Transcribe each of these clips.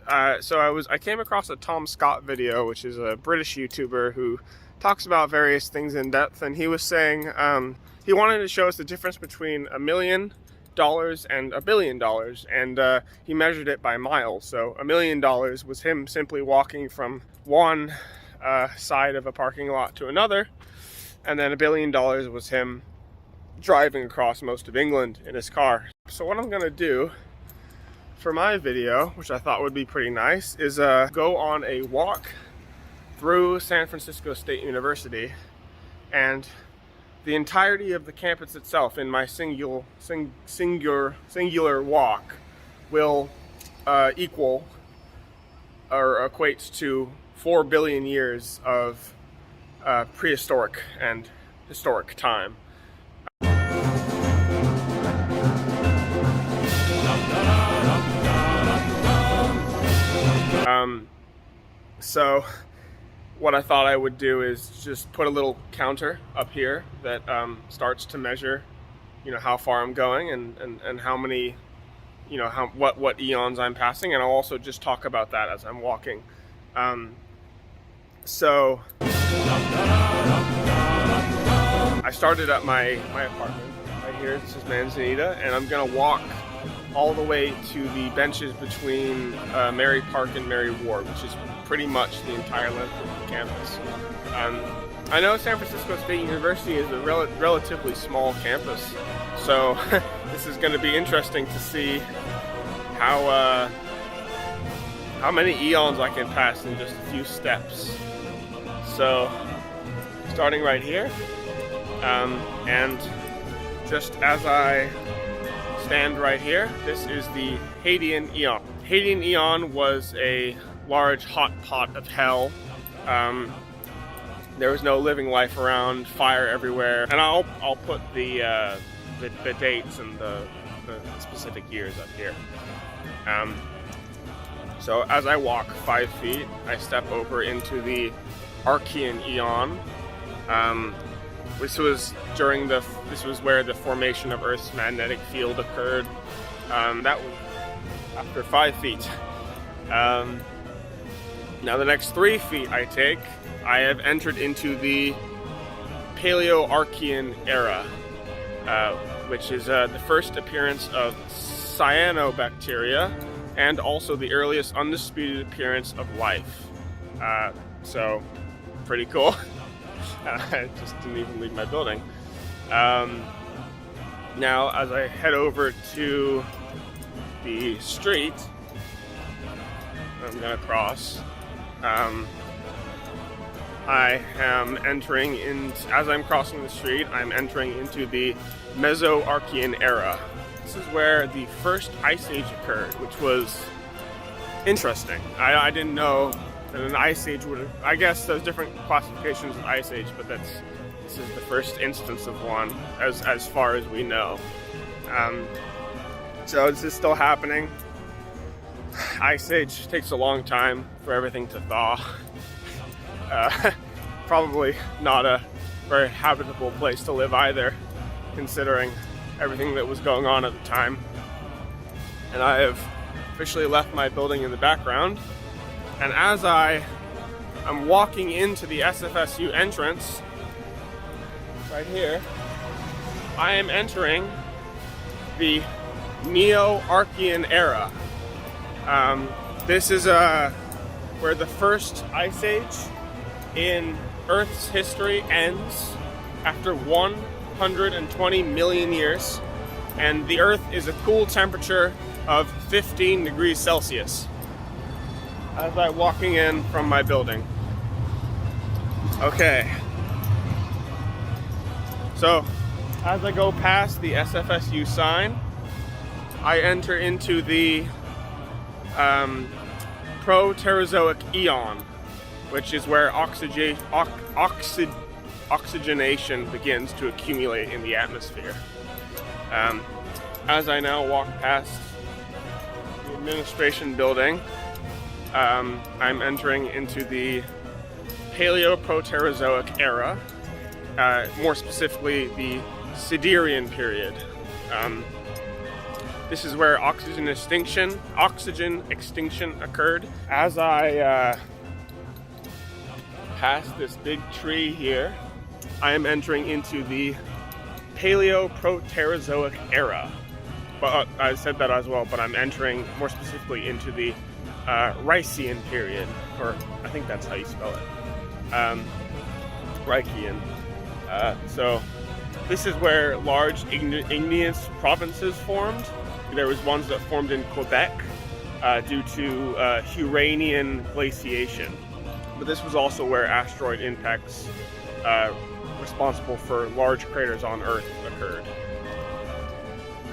I came across a Tom Scott video, which is a British YouTuber who talks about various things in depth, and he was saying he wanted to show us the difference between $1 million and $1 billion, and he measured it by miles. So $1 million was him simply walking from one side of a parking lot to another, and then $1 billion was him driving across most of England in his car. So what I'm gonna do for my video, which I thought would be pretty nice, is go on a walk through San Francisco State University, and the entirety of the campus itself in my singular walk will equal or equates to 4 billion years of prehistoric and historic time. So what I thought I would do is just put a little counter up here that starts to measure, how far I'm going and how many, what eons I'm passing, and I'll also just talk about that as I'm walking. So I started at my apartment right here. This is Manzanita, and I'm gonna walk all the way to the benches between Mary Park and Mary Ward, which is pretty much the entire length of the campus. I know San Francisco State University is a relatively small campus, so this is going to be interesting to see how many eons I can pass in just a few steps. So, starting right here, and just as I stand right here, this is the Hadean Eon. Hadean Eon was a large hot pot of hell. There was no living life around, fire everywhere, and I'll put the dates and the specific years up here. So as I walk 5 feet, I step over into the Archaean Eon. This was where the formation of Earth's magnetic field occurred. That was after 5 feet. Now the next 3 feet I take, I have entered into the Paleo-Archaean Era, which is the first appearance of cyanobacteria and also the earliest undisputed appearance of life. So, pretty cool. I just didn't even leave my building. Now, as I head over to the street I'm gonna cross, I am entering in, as I'm crossing the street, I'm entering into the Mesoarchian Era. This is where the first ice age occurred, which was interesting. I didn't know that an ice age would have, I guess there's different classifications of ice age, but this is the first instance of one, as far as we know. So this is still happening. Ice age takes a long time for everything to thaw. Probably not a very habitable place to live either, considering everything that was going on at the time. And I have officially left my building in the background, and as I am walking into the SFSU entrance right here, I am entering the Neo Archian Era. This is where the first ice age in Earth's history ends after 120 million years, and the Earth is a cool temperature of 15 degrees Celsius as I'm walking in from my building. Okay, so as I go past the SFSU sign, I enter into the Proterozoic Eon, which is where oxygenation begins to accumulate in the atmosphere. As I now walk past the administration building, I'm entering into the Paleo-Proterozoic Era, more specifically the Cenozoic Period. This is where oxygen extinction occurred. As I pass this big tree here, I am entering into the Paleo-Proterozoic Era. But I said that as well, but I'm entering more specifically into the Rician period, or I think that's how you spell it. Archaean. So this is where large igneous provinces formed. There was ones that formed in Quebec due to Uranian glaciation. But this was also where asteroid impacts responsible for large craters on Earth occurred.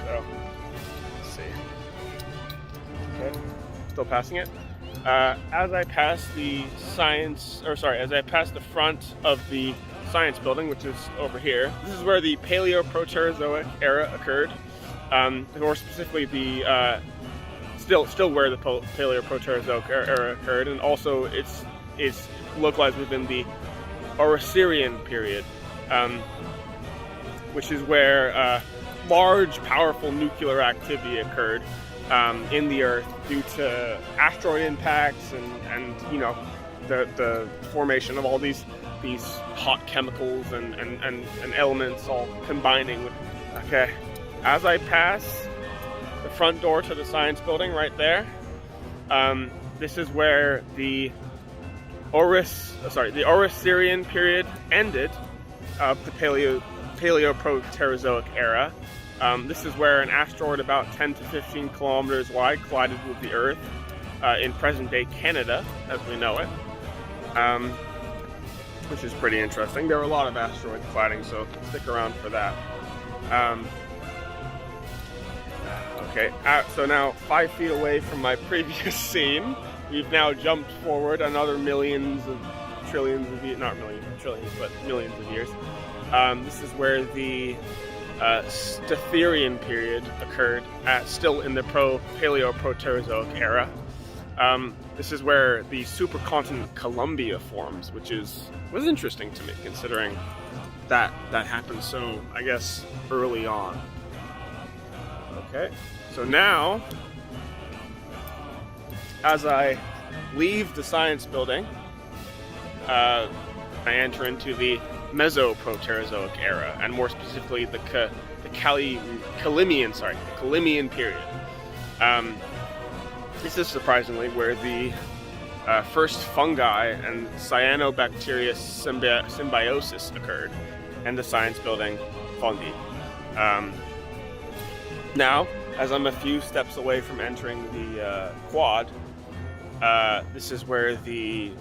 So, let's see. Okay, still passing it. As I pass the front of the science building, which is over here, this is where the Paleo-Proterozoic Era occurred. More specifically, the still where the Paleo-Proterozoic Era occurred, and also it's localized within the Orosirian period, which is where large, powerful nuclear activity occurred in the Earth due to asteroid impacts and you know the formation of all these hot chemicals and elements all combining with. Okay, as I pass the front door to the science building right there, this is where the Orosirian period ended of the Paleo-Proterozoic Era. This is where an asteroid about 10 to 15 kilometers wide collided with the Earth in present-day Canada, as we know it, which is pretty interesting. There were a lot of asteroids colliding, so stick around for that. Okay, so now 5 feet away from my previous scene, we've now jumped forward another millions of years, not millions, trillions, but millions of years. This is where the Stetherian period occurred, still in the Paleo-Proterozoic Era. This is where the supercontinent Columbia forms, which was interesting to me, considering that happened so, I guess, early on. Okay, so now, as I leave the science building, I enter into the Mesoproterozoic Era, and more specifically the Cambrian Period. This is surprisingly where the first fungi and cyanobacteria symbiosis occurred, and the science building fungi. Now, as I'm a few steps away from entering the quad, this is where the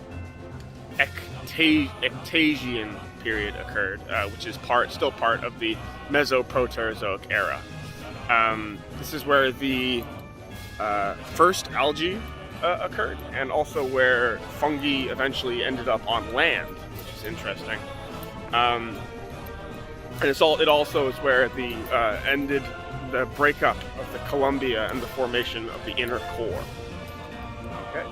Ectasian period occurred, which is still part of the Mesoproterozoic Era. This is where the first algae occurred, and also where fungi eventually ended up on land, which is interesting. And it also is where the ended the breakup of the Columbia and the formation of the inner core. Okay.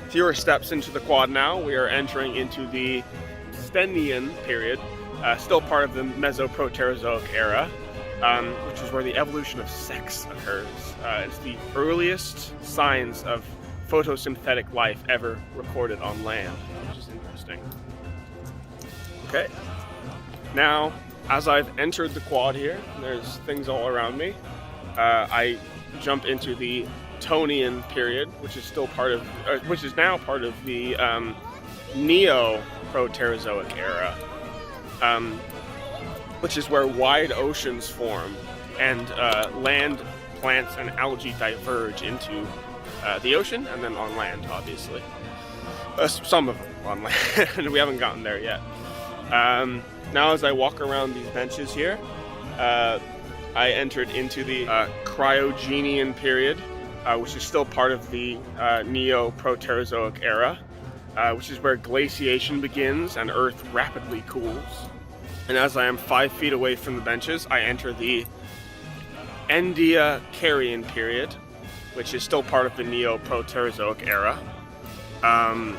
Fewer steps into the quad now, we are entering into the Stenian period, still part of the Mesoproterozoic Era, which is where the evolution of sex occurs. It's the earliest signs of photosynthetic life ever recorded on land, which is interesting. Okay, now as I've entered the quad here, there's things all around me. I jump into the Tonian period, which is now part of the Neo Proterozoic Era, which is where wide oceans form and land plants and algae diverge into the ocean and then on land, obviously. Some of them on land. We haven't gotten there yet. Now as I walk around these benches here, I entered into the Cryogenian period, which is still part of the Neo Proterozoic Era, which is where glaciation begins and Earth rapidly cools. And as I am 5 feet away from the benches, I enter the Archean period, which is still part of the Neo Proterozoic Era. And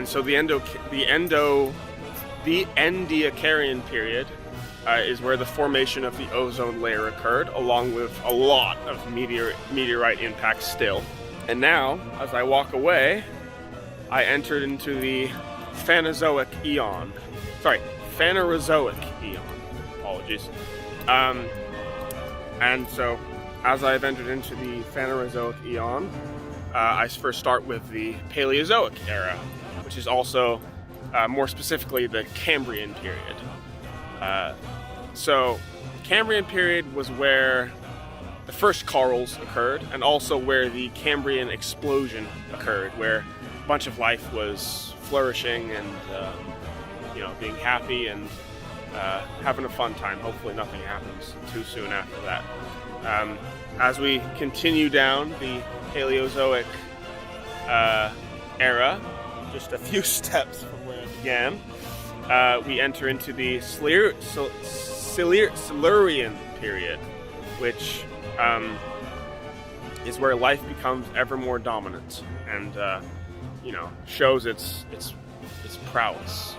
so the Archean period is where the formation of the ozone layer occurred, along with a lot of meteorite impacts still. And now, as I walk away, I entered into the Phanerozoic Eon. Phanerozoic Eon. Apologies. And so, as I've entered into the Phanerozoic Eon, I first start with the Paleozoic Era, which is also, more specifically, the Cambrian Period. So, the Cambrian Period was where the first corals occurred, and also where the Cambrian explosion occurred, where a bunch of life was flourishing and, being happy and having a fun time. Hopefully nothing happens too soon after that. As we continue down the Paleozoic era, just a few steps from where it began, we enter into the Silurian period, which is where life becomes ever more dominant and shows its prowess.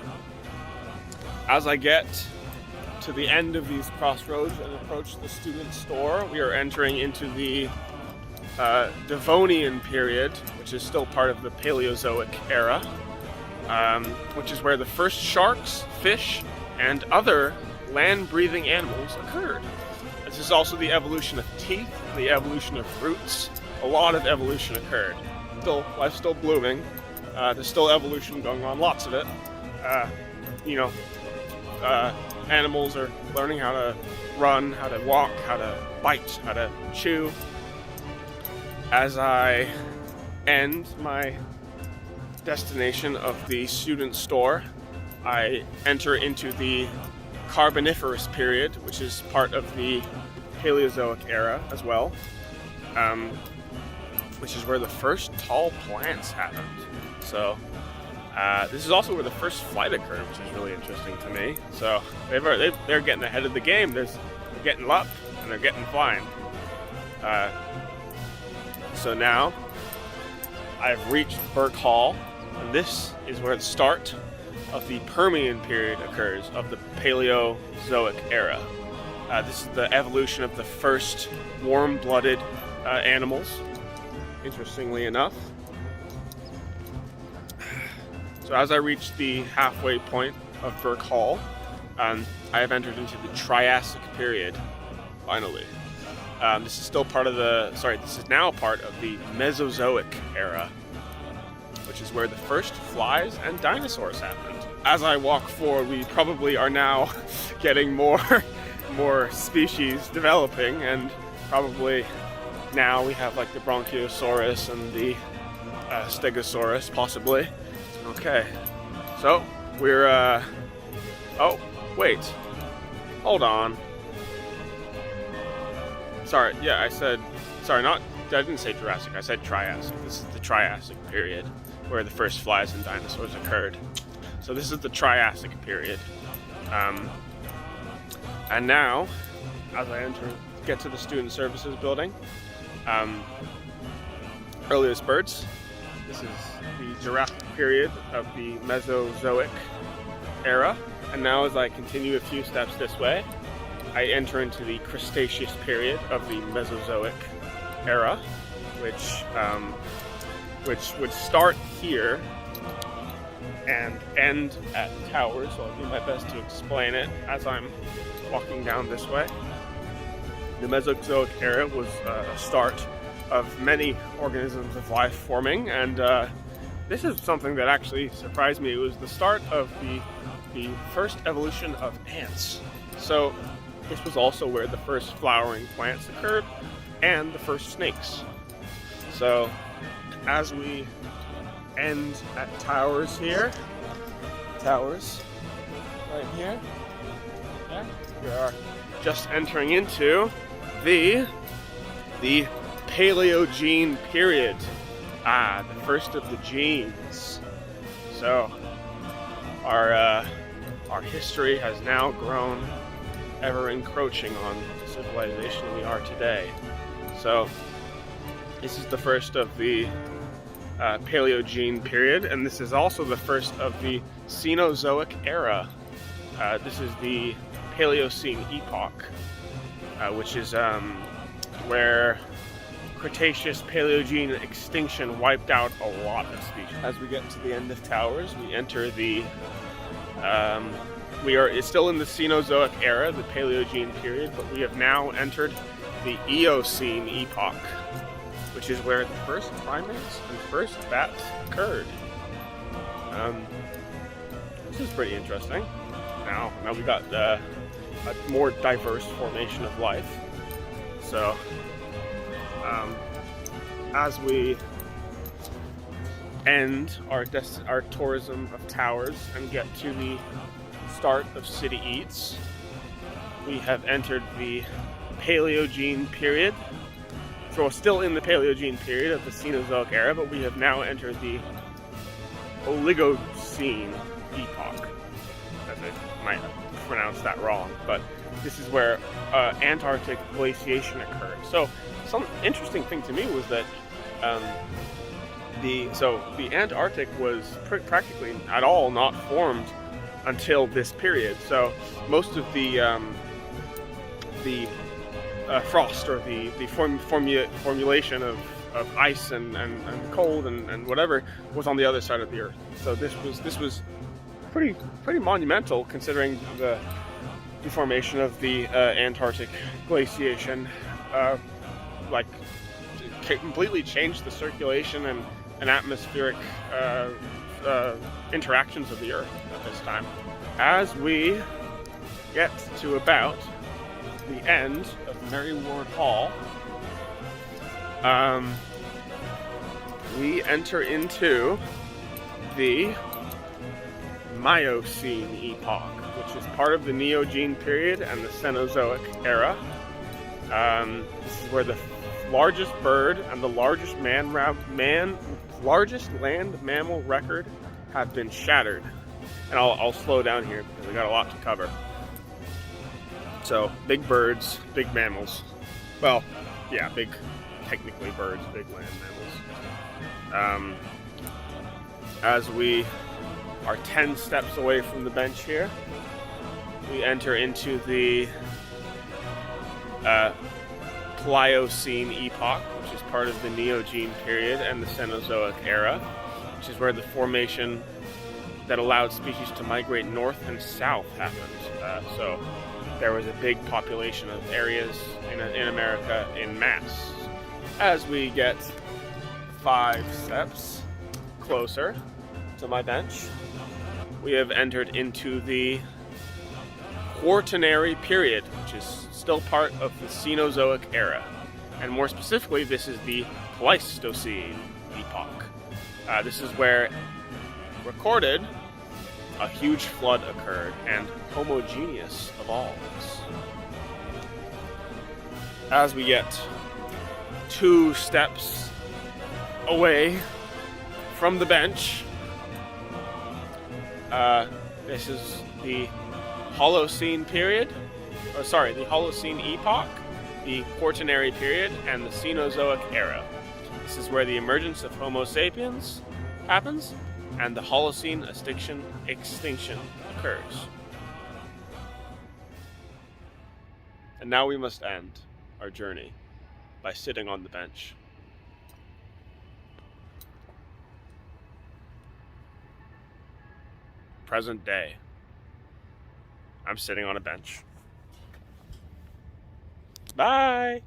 As I get to the end of these crossroads and approach the student store, we are entering into the Devonian Period, which is still part of the Paleozoic Era, which is where the first sharks, fish, and other land-breathing animals occurred. This is also the evolution of teeth, the evolution of roots. A lot of evolution occurred. Life's still blooming. There's still evolution going on, lots of it. Animals are learning how to run, how to walk, how to bite, how to chew. As I end my destination of the student store, I enter into the Carboniferous Period, which is part of the Paleozoic Era as well, which is where the first tall plants happened. So this is also where the first flight occurred, which is really interesting to me. So they're getting ahead of the game. They're getting up and they're getting flying. So now I've reached Burke Hall, and this is where the start of the Permian period occurs, of the Paleozoic Era. This is the evolution of the first warm-blooded animals, interestingly enough. So as I reach the halfway point of Burke Hall, I have entered into the Triassic Period, finally. This is now part of the Mesozoic Era, which is where the first flies and dinosaurs happened. As I walk forward, we probably are now getting more species developing, and probably now we have like the Bronchiosaurus and the Stegosaurus, possibly. Okay, so we're, oh, wait, hold on. Sorry, yeah, I didn't say Jurassic, I said Triassic. This is the Triassic period, where the first flies and dinosaurs occurred. So this is the Triassic period. And now, as I get to the Student Services building, earliest birds, this is the Jurassic period of the Mesozoic Era. And now as I continue a few steps this way, I enter into the Cretaceous period of the Mesozoic Era, which would start here and end at Towers. So I'll do my best to explain it as I'm walking down this way. The Mesozoic Era was a start of many organisms of life forming, and this is something that actually surprised me. It was the start of the first evolution of ants. So this was also where the first flowering plants occurred and the first snakes. So as we end at Towers here, Towers right here, yeah, we are just entering into the Paleogene Period. The first of the genes. So our history has now grown, ever encroaching on the civilization we are today. So this is the first of the Paleogene Period, and this is also the first of the Cenozoic Era. This is the Paleocene Epoch, which is where Cretaceous Paleogene extinction wiped out a lot of species. As we get to the end of Towers, we enter the it's still in the Cenozoic Era, the Paleogene Period, but we have now entered the Eocene Epoch, which is where the first primates and first bats occurred. This is pretty interesting. Now we got a more diverse formation of life. So, as we end our tourism of Towers and get to the start of City Eats, we have entered the Paleogene Period. So we're still in the Paleogene Period of the Cenozoic Era, but we have now entered the Oligocene Epoch. As I might have pronounced that wrong, but this is where Antarctic Glaciation occurred. So some interesting thing to me was that the Antarctic was practically at all not formed until this period. So most of the frost or the formulation of ice and cold and whatever was on the other side of the Earth. So this was pretty monumental, considering the deformation of the Antarctic glaciation, like completely changed the circulation and atmospheric interactions of the Earth at this time. As we get to about the end of Mary Ward Hall, we enter into the Miocene Epoch, which is part of the Neogene Period and the Cenozoic Era. This is where the largest bird and the largest largest land mammal record have been shattered. And I'll slow down here because we got a lot to cover. So, big birds, big mammals. Well, yeah, technically birds, big land mammals. As we are 10 steps away from the bench here, we enter into the Plyocene Epoch, which is part of the Neogene Period and the Cenozoic Era, which is where the formation that allowed species to migrate north and south happened. So there was a big population of areas in America in mass. As we get 5 steps closer to my bench, we have entered into the Quaternary Period, which is still part of the Cenozoic Era. And more specifically, this is the Plyocene Epoch. This is where, recorded, a huge flood occurred and homogeneous evolves. As we get 2 steps away from the bench, this is the Holocene Period, the Holocene Epoch, the Quaternary Period, and the Cenozoic Era. This is where the emergence of Homo sapiens happens and the Holocene extinction occurs. And now we must end our journey by sitting on the bench. Present day. I'm sitting on a bench. Bye!